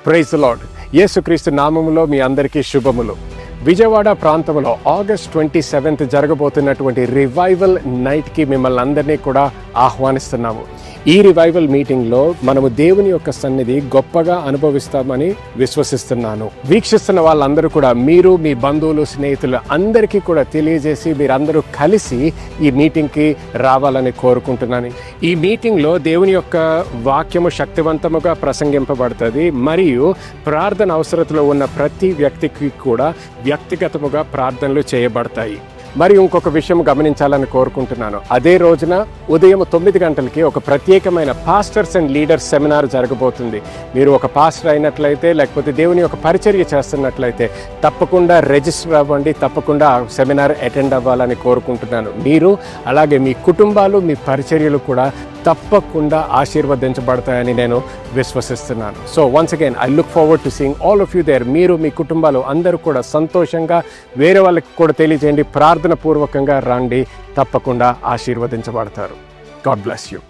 Praise the lord. యేసుక్రీస్తు నామములో మీ అందరికీ శుభములు. విజయవాడ ప్రాంతంలో August 27 జరగబోతున్నటువంటి రివైవల్ నైట్కి మిమ్మల్ని అందరినీ కూడా ఆహ్వానిస్తున్నాము. ఈ రివైవల్ మీటింగ్లో మనము దేవుని యొక్క సన్నిధి గొప్పగా అనుభవిస్తామని విశ్వసిస్తున్నాను. వీక్షిస్తున్న వాళ్ళందరూ కూడా మీరు, మీ బంధువులు, స్నేహితులు అందరికీ కూడా తెలియజేసి మీరందరూ కలిసి ఈ మీటింగ్కి రావాలని కోరుకుంటున్నాను. ఈ మీటింగ్లో దేవుని యొక్క వాక్యము శక్తివంతముగా ప్రసంగింపబడుతుంది మరియు ప్రార్థన అవసరతలో ఉన్న ప్రతి వ్యక్తికి కూడా వ్యక్తిగతముగా ప్రార్థనలు చేయబడతాయి. మరి ఇంకొక విషయం గమనించాలని కోరుకుంటున్నాను. అదే రోజున ఉదయం 9 గంటలకి ఒక ప్రత్యేకమైన పాస్టర్స్ అండ్ లీడర్స్ సెమినార్ జరగబోతుంది. మీరు ఒక పాస్టర్ అయినట్లయితే లేకపోతే దేవుని యొక్క పరిచర్య చేస్తున్నట్లయితే తప్పకుండా రిజిస్టర్ అవ్వండి, తప్పకుండా ఆ సెమినార్ అటెండ్ అవ్వాలని కోరుకుంటున్నాను. మీరు అలాగే మీ కుటుంబాలు, మీ పరిచర్యలు కూడా తప్పకుండా ఆశీర్వదించబడతాయని నేను విశ్వసిస్తున్నాను. So once again I look forward to seeing all of you there. మీరు, మీ కుటుంబాలు అందరూ కూడా సంతోషంగా వేరే వాళ్ళకి కూడా తెలియజేయండి. ప్రార్థన పూర్వకంగా రండి, తప్పకుండా ఆశీర్వదించబడతారు. God bless you.